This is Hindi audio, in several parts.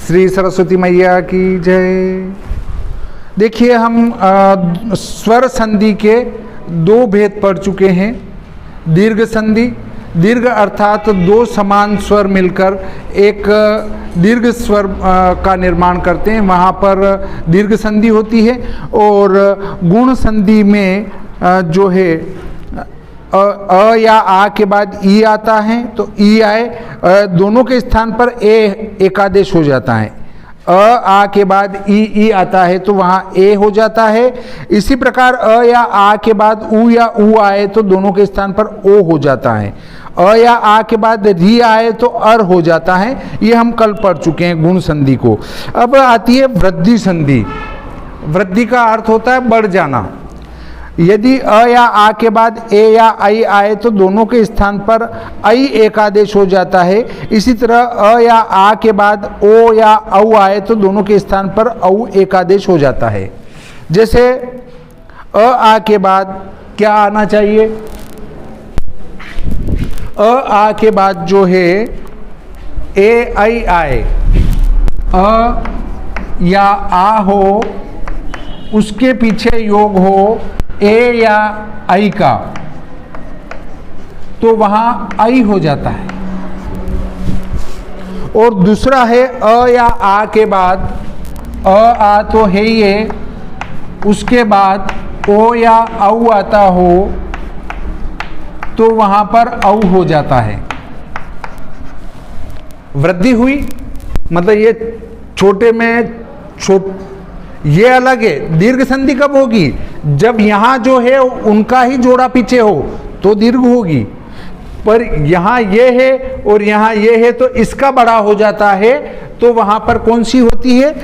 श्री सरस्वती मैया की जय। देखिए हम स्वर संधि के दो भेद पढ़ चुके हैं। दीर्घ संधि, दीर्घ अर्थात दो समान स्वर मिलकर एक दीर्घ स्वर का निर्माण करते हैं, वहाँ पर दीर्घ संधि होती है। और गुण संधि में जो है अ या आ के बाद ई आता है, तो ई आए दोनों के स्थान पर ए एकादेश हो जाता है। आ के बाद ई आता है तो वहाँ ए हो जाता है। इसी प्रकार अ या आ के बाद उ या उ आए तो दोनों के स्थान पर ओ हो जाता है। अ या आ के बाद री आए तो अर हो जाता है। ये हम कल पढ़ चुके हैं गुण संधि को। अब आती है वृद्धि संधि। वृद्धि का अर्थ होता है बढ़ जाना। यदि अ या आ के बाद ए या आई आए तो दोनों के स्थान पर आई एकादेश हो जाता है। इसी तरह अ या आ के बाद ओ या औ आए तो दोनों के स्थान पर औ एकादेश हो जाता है। जैसे अ आ के बाद क्या आना चाहिए? अ आ के बाद जो है ए आई आए, अ या आ हो, उसके पीछे योग हो ए या आई का, तो वहां आई हो जाता है। और दूसरा है अ या आ के बाद अ आ तो है ही है, उसके बाद ओ या औ आता हो तो वहां पर औ हो जाता है। वृद्धि हुई मतलब ये छोटे में ये अलग है। दीर्घ संधि कब होगी? जब यहां जो है उनका ही जोड़ा पीछे हो तो दीर्घ होगी, पर यहां ये है और यहां ये है तो इसका बड़ा हो जाता है, तो वहां पर कौन सी होती है?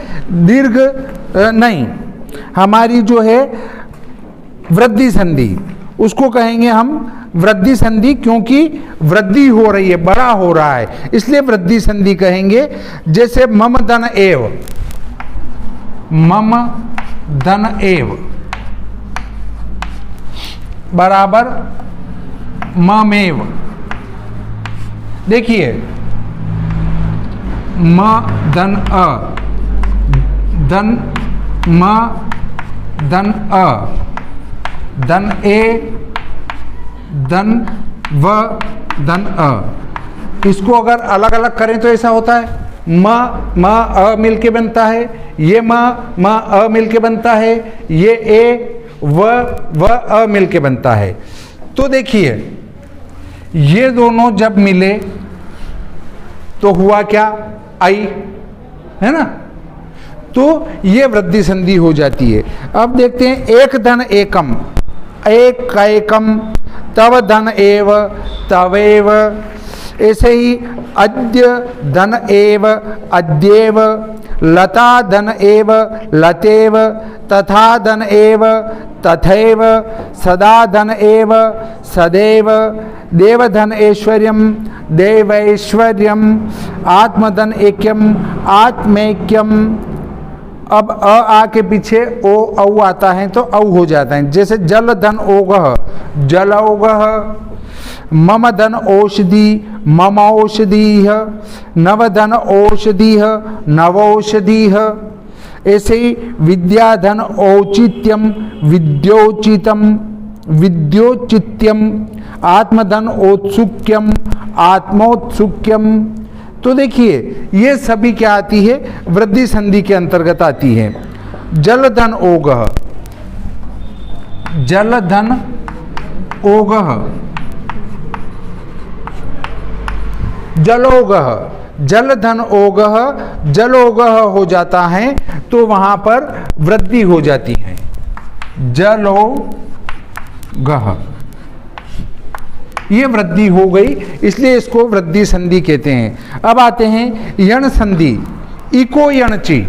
दीर्घ नहीं, हमारी जो है वृद्धि संधि, उसको कहेंगे हम वृद्धि संधि, क्योंकि वृद्धि हो रही है, बड़ा हो रहा है, इसलिए वृद्धि संधि कहेंगे। जैसे मम धन एव, मम धन एव बराबर ममेव। देखिए म धन अ, धन म धन अ, धन ए, धन व, धन अ। इसको अगर अलग अलग करें तो ऐसा होता है म अ मिलके बनता है, ये म अ मिलके बनता है, ये ए व अ मिलके बनता है। तो देखिए ये दोनों जब मिले तो हुआ क्या? आई, है ना? तो ये वृद्धि संधि हो जाती है। अब देखते हैं एक धन एकम, एक का एकम, तव धन एव, तवेव। ऐसे ही अद्य धन एव, अद्येव, लता धन एव, लतेव, तथा धन एव, तथैव, सदा धन एव, सदैव, देवधन ऐश्वर्यम, देवैश्वर्यम, आत्मधन ऐक्यम, आत्मैक्यम। अब अ आ के पीछे ओ औ आता है तो औ हो जाता है। जैसे जल धन ओगह, जलौगह, मम धन औषधि, मम औषधीह, नव धन औषधीह, नवौषधीह। ऐसे ही विद्या धन औचित्यम, विद्योचितम, विद्योचित्यम, आत्मधन औत्सुक्यम, आत्मौत्सुक्यम। तो देखिए ये सभी क्या आती है? वृद्धि संधि के अंतर्गत आती है। जल धन ओगह, जल धन ओगह, जलोगह, जल धन ओगह, जलोगह हो जाता है तो वहां पर वृद्धि हो जाती है, जलोगह। ये वृद्धि हो गई, इसलिए इसको वृद्धि संधि कहते हैं। अब आते हैं यण संधि। इको यणची,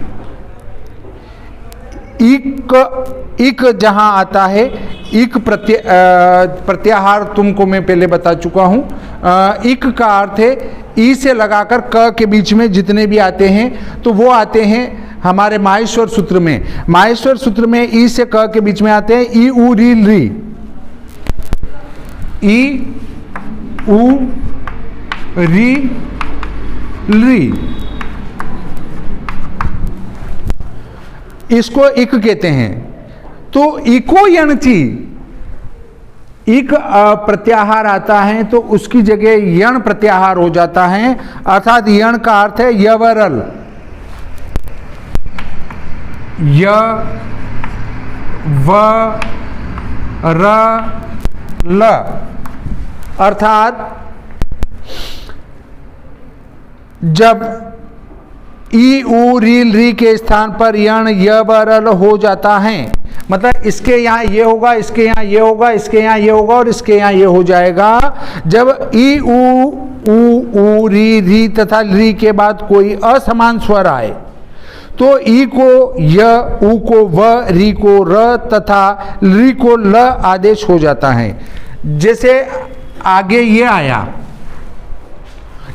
इक जहां आता है, इक प्रत्याहार तुमको मैं पहले बता चुका हूं। इक का अर्थ है ई से लगाकर क के बीच में जितने भी आते हैं तो वो आते हैं हमारे माहेश्वर सूत्र में। माहेश्वर सूत्र में ई से क के बीच में आते हैं ई उ री री, ई उ री ली। इसको इक कहते हैं। तो इको यणची, इक प्रत्याहार आता है तो उसकी जगह यण प्रत्याहार हो जाता है, अर्थात यण का अर्थ है यवरल, य व र ल, अर्थात जब ई उ रील री के स्थान पर यण य व रल हो जाता है, मतलब इसके यहाँ ये होगा, इसके यहाँ ये होगा, इसके यहाँ ये होगा और इसके यहाँ ये हो जाएगा। जब ई उ री री तथा री के बाद कोई असमान स्वर आए तो ई को य, उ को व, री को र तथा री को ल आदेश हो जाता है। जैसे आगे ये आया,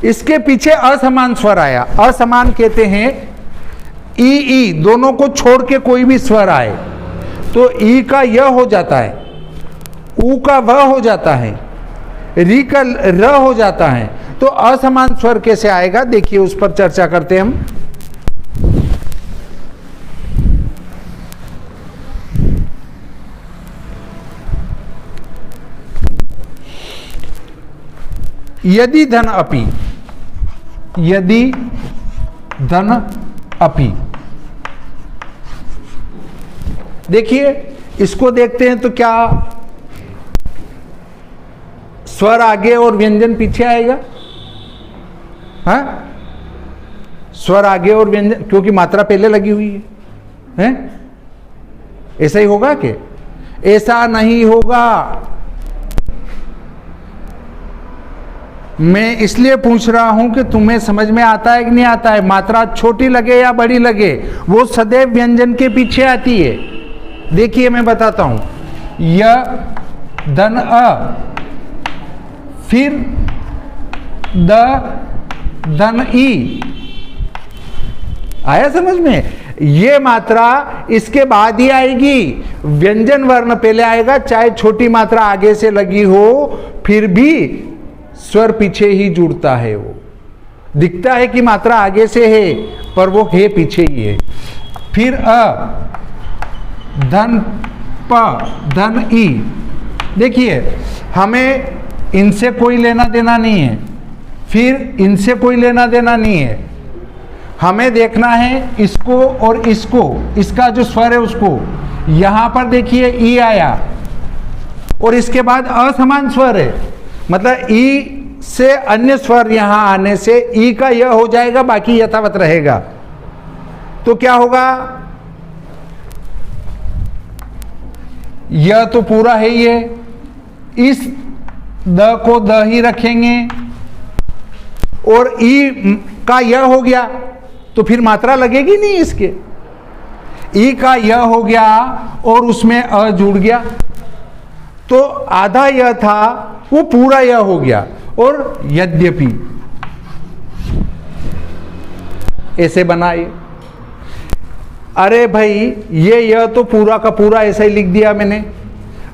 इसके पीछे असमान स्वर आया, असमान कहते हैं ई दोनों को छोड़ के कोई भी स्वर आए तो ई का य हो जाता है, उ का व हो जाता है, री का र हो जाता है। तो असमान स्वर कैसे आएगा, देखिए उस पर चर्चा करते हैं हम। यदि धन अपि, यदि धन अपि, देखिए इसको देखते हैं तो क्या स्वर आगे और व्यंजन पीछे आएगा? हाँ, स्वर आगे और व्यंजन, क्योंकि मात्रा पहले लगी हुई है, हैं? ऐसा ही होगा कि ऐसा नहीं होगा। मैं इसलिए पूछ रहा हूं कि तुम्हें समझ में आता है कि नहीं आता है। मात्रा छोटी लगे या बड़ी लगे, वो सदैव व्यंजन के पीछे आती है। देखिए मैं बताता हूं, य धन अ, फिर द धन ई, आया समझ में? ये मात्रा इसके बाद ही आएगी, व्यंजन वर्ण पहले आएगा, चाहे छोटी मात्रा आगे से लगी हो फिर भी स्वर पीछे ही जुड़ता है। वो दिखता है कि मात्रा आगे से है पर वो है पीछे ही है। फिर अ, धन प, धन ई, देखिए हमें इनसे कोई लेना देना नहीं है, फिर इनसे कोई लेना देना नहीं है। हमें देखना है इसको और इसको, इसका जो स्वर है उसको। यहां पर देखिए ई आया और इसके बाद असमान स्वर है, मतलब ई से अन्य स्वर यहां आने से ई का यह हो जाएगा, बाकी यथावत रहेगा। तो क्या होगा, यह तो पूरा है, ये इस द को द ही रखेंगे और ई का यह हो गया तो फिर मात्रा लगेगी नहीं इसके। ई का यह हो गया और उसमें अ जुड़ गया तो आधा यह था वो पूरा यह हो गया। और यद्यपि ऐसे बनाए, अरे भाई ये यह तो पूरा का पूरा ऐसा ही लिख दिया मैंने।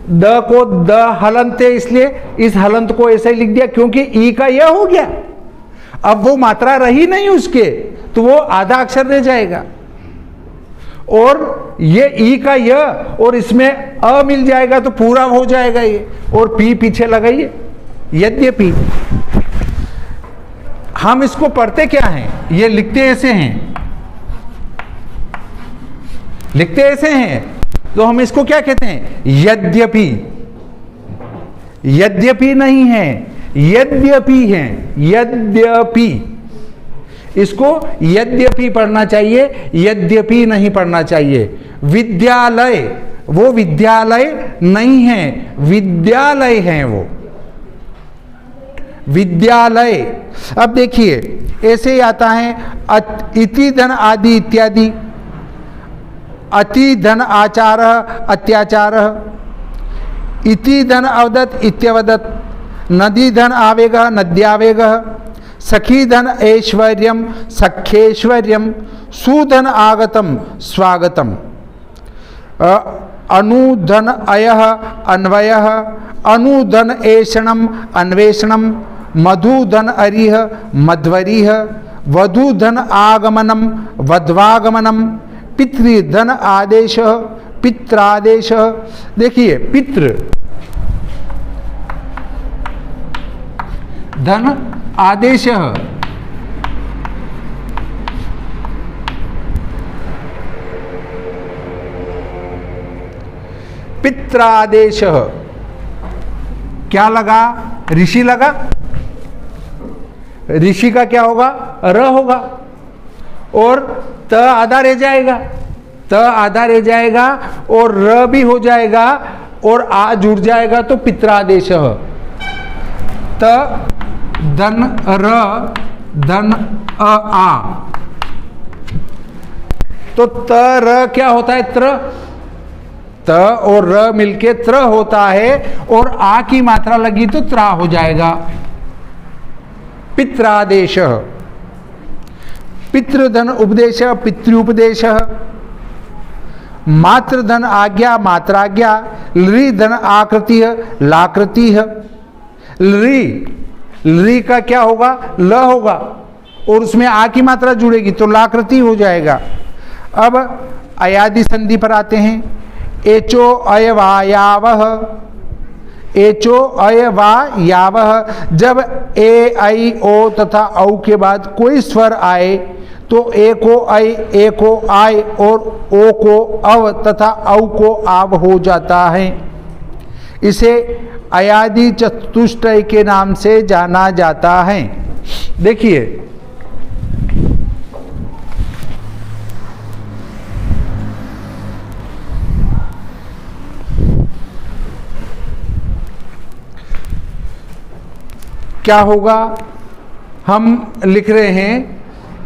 द को द हलंत है इसलिए इस हलंत को ऐसा ही लिख दिया क्योंकि ई का यह हो गया। अब वो मात्रा रही नहीं उसके तो वो आधा अक्षर रह जाएगा और ये ई का यह और इसमें अ मिल जाएगा तो पूरा हो जाएगा ये, और पी पीछे लगाइए। यद्यपि हम इसको पढ़ते क्या हैं, ये लिखते ऐसे हैं, लिखते ऐसे हैं तो हम इसको क्या कहते हैं, यद्यपि। यद्यपि नहीं है, यद्यपि है, यद्यपि। इसको यद्यपि पढ़ना चाहिए, यद्यपि नहीं पढ़ना चाहिए। विद्यालय, वो विद्यालय नहीं है, विद्यालय है वो, विद्यालय। अब देखिए ऐसे ही आता है इति धन आदि इत्यादि, अति धन आचार अत्याचार, इति धन अवदत इत्यवदत, नदी धन आवेग नद्यावेग, सखी धन ऐश्वर्यम सख्यैश्वर्यम, सुधन आगतम स्वागतम, अनुधन अयः अन्वयः, अनुधन ऐषणम अन्वेषणम, मधुधन अरिह मध्वरिह, वधुधन आगमनम वध्वागमनम, पितृ धन आदेश, पित्रादेश। देखिए पितृ धन आदेश, पित्रादेश क्या लगा? ऋषि लगा। ऋषि का क्या होगा? र होगा और त आधा रह जाएगा, त आधा रह जाएगा और र भी हो जाएगा और आ जुड़ जाएगा तो पित्रादेश। त धन र धन आ, तो त र क्या होता है? त्र। त और र मिलके त्र होता है और आ की मात्रा लगी तो त्रा हो जाएगा। पित्रादेश, पितृधन उपदेश, पितृउपदेश, मातृधन आज्ञा, मात्राज्ञा, लृ धन आकृति, लाकृति। लृ का क्या होगा? ल होगा और उसमें आ की मात्रा जुड़ेगी तो लाकृति हो जाएगा। अब अयादि संधि पर आते हैं। एचो अयवायावह, एचो अयवायावह। जब ए आई ओ तथा औ के बाद कोई स्वर आए तो ए को ऐ, ए को आय और ओ को अव तथा औ को आव हो जाता है। इसे अयादि चतुष्टय के नाम से जाना जाता है। देखिए क्या होगा? हम लिख रहे हैं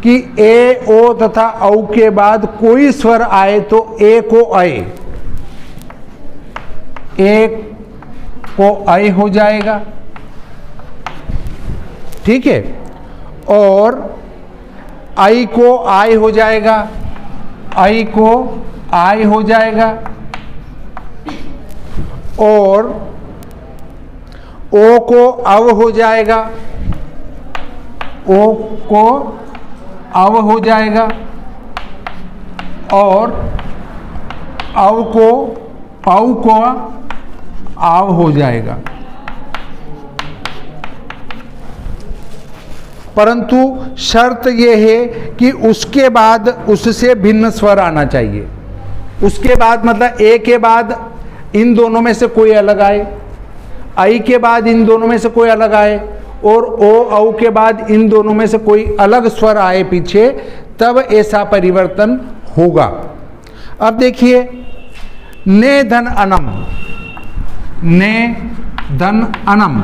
कि ए ओ तथा औ के बाद कोई स्वर आए तो ए को ऐ, ए को ऐ हो जाएगा, ठीक है, और आई को आय हो जाएगा, आई को आय हो जाएगा, और ओ को अव हो जाएगा, ओ को अव हो जाएगा, और अव को पौ को आव हो जाएगा। परंतु शर्त यह है कि उसके बाद उससे भिन्न स्वर आना चाहिए। उसके बाद मतलब ए के बाद इन दोनों में से कोई अलग आए, आई के बाद इन दोनों में से कोई अलग आए, और ओ औ के बाद इन दोनों में से कोई अलग स्वर आए पीछे, तब ऐसा परिवर्तन होगा। अब देखिए ने धन अनम, ने धन अनम,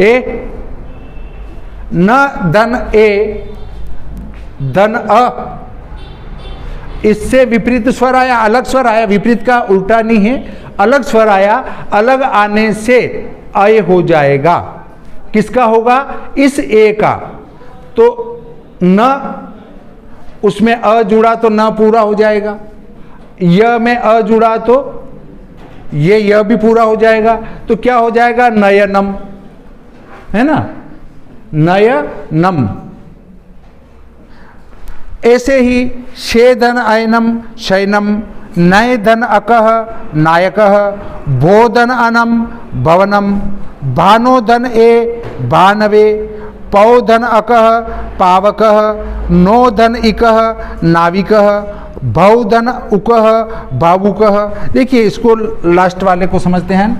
ए न धन ए धन अ, इससे विपरीत स्वर आया, अलग स्वर आया, विपरीत का उल्टा नहीं है, अलग स्वर आया, अलग आने से अय हो जाएगा। किसका होगा? इस ए का। तो न उसमें अ जुड़ा तो न पूरा हो जाएगा, य में अ जुड़ा तो ये य भी पूरा हो जाएगा, तो क्या हो जाएगा? नयनम, है ना, नयनम। ऐसे ही शेधन अयनम शयनम, नय धन अकह नायकः, बोधन अनम भवनम, भानो धन ए भानवे, पौ धन अकह पावकः, नो धन इकह नाविकः, भौ धन उकह भावुकः। देखिए इसको लास्ट वाले को समझते हैं।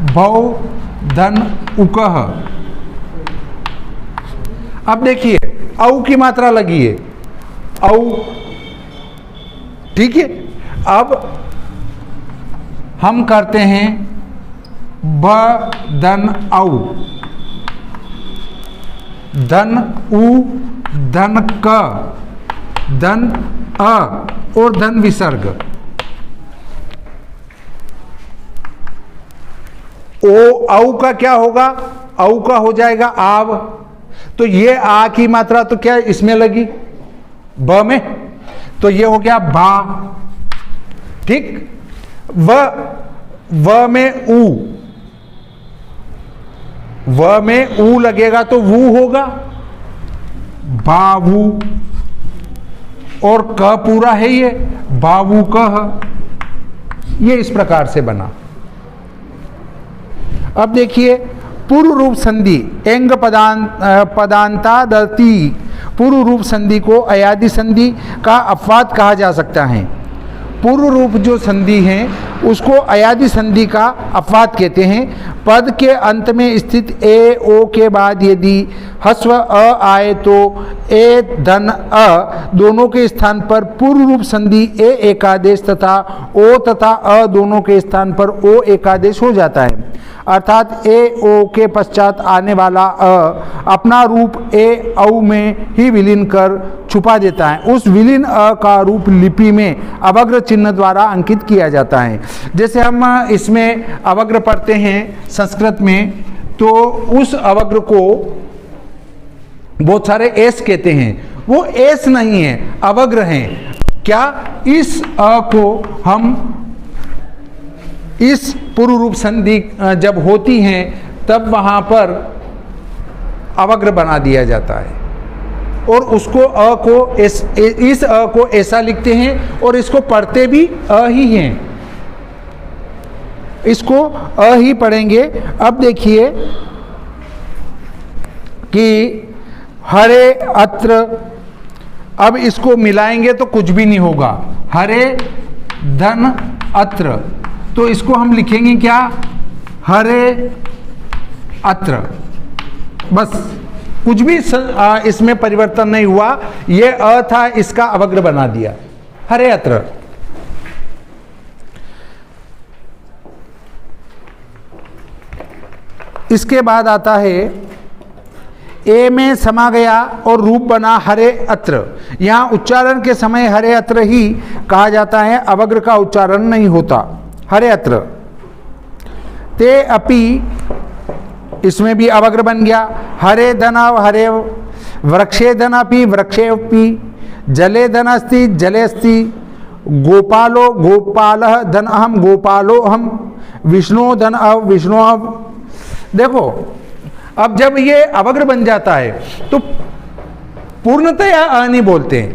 भौ धन उकह। अब देखिए औ की मात्रा लगी है, औ, ठीक है। अब हम करते हैं ब धन औ, धन उ, धन क, धन अ और धन विसर्ग। ओ औ का क्या होगा? औ का हो जाएगा आव, तो ये आ की मात्रा तो क्या इसमें लगी? ब में, तो ये हो गया भा, ठीक। व में उ, व में ऊ लगेगा तो वू होगा, बावू, और क पूरा है ये, बावू कह, ये इस प्रकार से बना। अब देखिए पूर्व रूप संधि एंग पदांतादति, पूर्व रूप संधि को अयादि संधि का अपवाद कहा जा सकता है। पूर्व रूप जो संधि है उसको अयादि संधि का अपवाद कहते हैं। पद के अंत में स्थित ए ओ के बाद यदि ह्रस्व अ आए तो ए धन अ दोनों के स्थान पर पूर्व रूप संधि ए एकादेश तथा ओ तथा अ दोनों के स्थान पर ओ एकादेश हो जाता है। अर्थात ए ओ के पश्चात आने वाला अ अपना रूप ए औ में ही विलीन कर छुपा देता है। उस विलीन अ का रूप लिपि में अवग्र चिन्ह द्वारा अंकित किया जाता है। जैसे हम इसमें अवग्र पढ़ते हैं संस्कृत में, तो उस अवग्र को बहुत सारे एस कहते हैं, वो एस नहीं है, अवग्र हैं। क्या इस अ को हम इस पूर्व रूप संधि जब होती हैं तब वहां पर अवग्र बना दिया जाता है और उसको अ को इस अ को ऐसा लिखते हैं और इसको पढ़ते भी अ ही हैं, इसको अ ही पढ़ेंगे। अब देखिए कि हरे अत्र, अब इसको मिलाएंगे तो कुछ भी नहीं होगा, हरे धन अत्र, तो इसको हम लिखेंगे क्या, हरे अत्र, बस कुछ भी इसमें परिवर्तन नहीं हुआ, ये अ था इसका अवग्र बना दिया, हरे अत्र। इसके बाद आता है ए में समा गया और रूप बना हरे अत्र। यहाँ उच्चारण के समय हरे अत्र ही कहा जाता है, अवग्र का उच्चारण नहीं होता, हरे अत्र। ते अपि, इसमें भी अवग्र बन गया, हरे धनव हरे, वृक्षे धनापि वृक्षेपि, जले धन अस्ति जले अस्ति, गोपालो गोपालः धन अहम गोपालो अहम, विष्णु धन अव विष्णु अव। देखो अब जब ये अवग्र बन जाता है तो पूर्णतया अ नहीं बोलते हैं,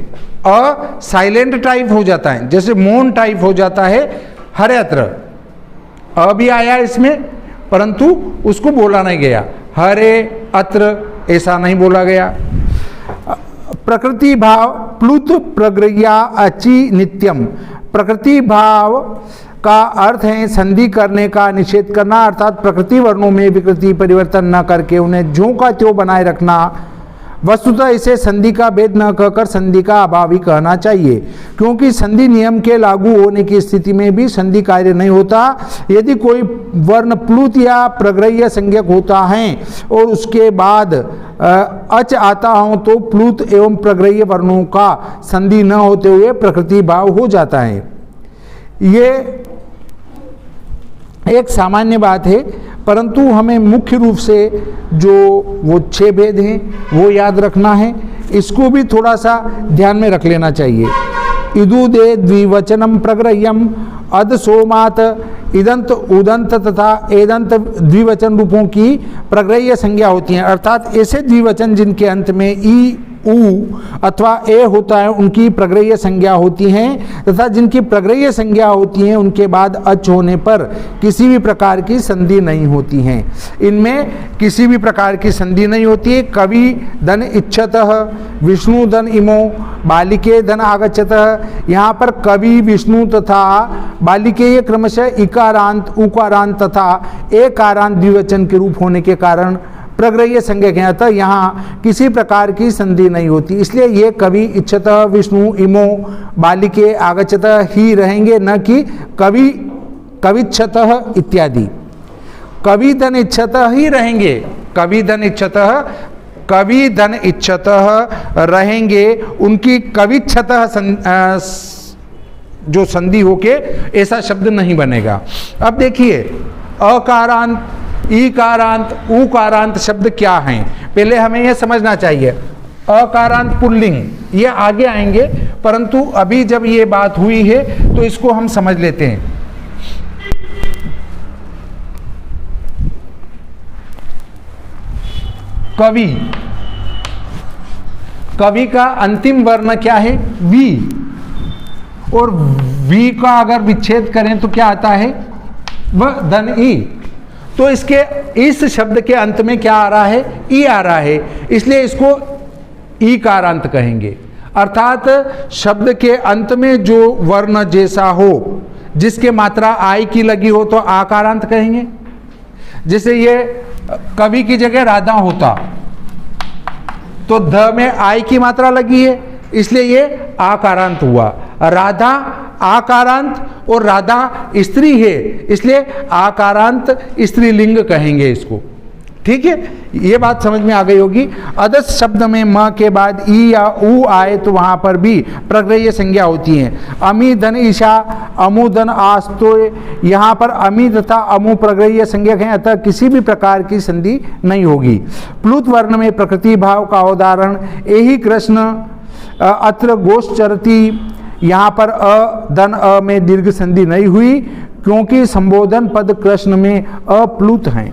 अ साइलेंट टाइप हो जाता है, जैसे मौन टाइप हो जाता है। हरे अत्र अ भी आया इसमें, परंतु उसको बोला नहीं गया, हरे अत्र ऐसा नहीं बोला गया। प्रकृति भाव प्लुत प्रग्रया अचि नित्यम, प्रकृति भाव का अर्थ है संधि करने का निषेध करना, अर्थात प्रकृति वर्णों में विकृति परिवर्तन न करके उन्हें ज्यों का त्यों बनाए रखना। वस्तुतः इसे संधि का भेद न कहकर संधि का अभाव ही कहना चाहिए, क्योंकि संधि नियम के लागू होने की स्थिति में भी संधि कार्य नहीं होता। यदि कोई वर्ण प्लुत या प्रग्रह्य संज्ञक होता है और उसके बाद अच आता हो तो प्लुत एवं प्रग्रह्य वर्णों का संधि न होते हुए प्रकृति भाव हो जाता है। ये एक सामान्य बात है, परंतु हमें मुख्य रूप से जो वो 6 भेद हैं वो याद रखना है, इसको भी थोड़ा सा ध्यान में रख लेना चाहिए। इदु दे द्विवचनम प्रग्रह्यम, अद सोमात, इदंत उदंत तथा एदंत द्विवचन रूपों की प्रग्रह्य संज्ञा होती हैं, अर्थात ऐसे द्विवचन जिनके अंत में ई उ अथवा ए होता है उनकी प्रग्रह्य संज्ञा होती हैं, तथा जिनकी प्रग्रह्य संज्ञा होती हैं उनके बाद अच होने पर किसी भी प्रकार की संधि नहीं होती हैं। इनमें किसी भी प्रकार की संधि नहीं होती है। कवि धन इच्छतः, विष्णु धन इमो, बालिके धन आगच्छतः, यहाँ पर कवि विष्णु तथा बालिके ये क्रमशः इकारांत उकारांत तथा एकारांत द्विवचन के रूप होने के कारण प्रग्रह्य संज्ञक हैं, अतः यहाँ किसी प्रकार की संधि नहीं होती, इसलिए ये कवि इच्छतः, विष्णु इमो, बालिके आगच्छतः ही रहेंगे, न कि कवि कविच्छतः इत्यादि। कवि धन इच्छतः ही रहेंगे, कवि धन इच्छतः रहेंगे, उनकी कविच्छतः जो संधि होके ऐसा शब्द नहीं बनेगा। अब देखिए अकारांत, ईकारांत, उकारांत शब्द क्या हैं, पहले हमें यह समझना चाहिए। अकारांत पुल्लिंग ये आगे आएंगे, परंतु अभी जब ये बात हुई है तो इसको हम समझ लेते हैं। कवि, कवि का अंतिम वर्ण क्या है? वी, और वी का अगर विच्छेद करें तो क्या आता है? व धन ई। तो इसके इस शब्द के अंत में क्या आ रहा है? ई आ रहा है, इसलिए इसको ई कारांत कहेंगे। अर्थात शब्द के अंत में जो वर्ण जैसा हो, जिसके मात्रा आई की लगी हो तो आकारांत कहेंगे। जैसे ये कवि की जगह राधा होता तो ध में आई की मात्रा लगी है, इसलिए ये आकारांत हुआ। राधा आकारांत और राधा स्त्री है, इसलिए आकारांत स्त्रीलिंग कहेंगे इसको। ठीक है, ये बात समझ में आ गई होगी। अदस शब्द में म के बाद ई या ऊ आए तो वहां पर भी प्रग्रह्य संज्ञा होती है। अमी धन ईशा, अमु धन आस्तो, यहाँ पर अमी तथा अमु प्रग्रह्य संज्ञक हैं, अतः किसी भी प्रकार की संधि नहीं होगी। प्लुत वर्ण में प्रकृति भाव का उदाहरण एहि कृष्ण अत्र गोश्चरती, यहाँ पर अ धन अ में दीर्घ संधि नहीं हुई क्योंकि संबोधन पद कृष्ण में अप्लुत हैं।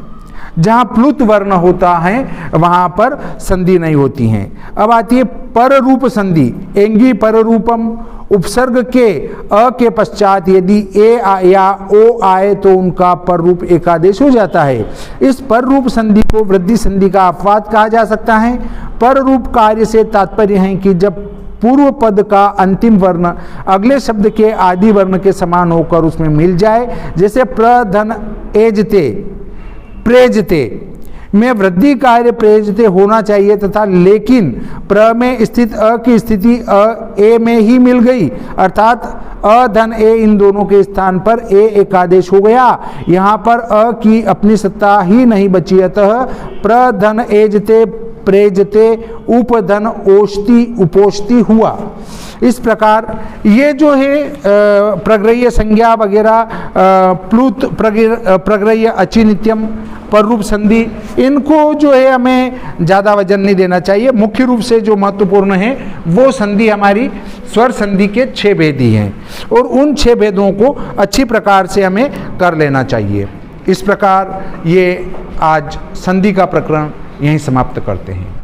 जहाँ प्लुत वर्ण होता है वहाँ पर संधि नहीं होती हैं। अब आती है पर रूप संधि। एंगी पर रूपम, उपसर्ग के अ के पश्चात यदि ए या ओ आए तो उनका पर रूप एकादेश हो जाता है। इस पर रूप संधि को वृद्धि संधि का अपवाद कहा जा सकता है। पर रूप कार्य से तात्पर्य है कि जब पूर्व पद का अंतिम वर्ण अगले शब्द के आदि वर्ण के समान होकर उसमें मिल जाए, जैसे प्रधन एजते, प्रेजते में वृद्धि कार्य प्रेजते होना चाहिए तथा लेकिन प्र में स्थित अ की स्थिति अ ए में ही मिल गई, अर्थात अ धन ए इन दोनों के स्थान पर ए एकादेश हो गया। यहाँ पर अ की अपनी सत्ता ही नहीं बची, अतः प्रधन एजते प्रेजते उपधन ओष्टि उपोष्टि हुआ। इस प्रकार ये जो है प्रग्रह्य संज्ञा वगैरह, प्लुत प्रग्रह्य अचिनित्यम पर रूप संधि, इनको जो है हमें ज़्यादा वजन नहीं देना चाहिए। मुख्य रूप से जो महत्वपूर्ण है वो संधि हमारी स्वर संधि के 6 भेद ही हैं और उन 6 भेदों को अच्छी प्रकार से हमें कर लेना चाहिए। इस प्रकार ये आज संधि का प्रकरण यहीं समाप्त करते हैं।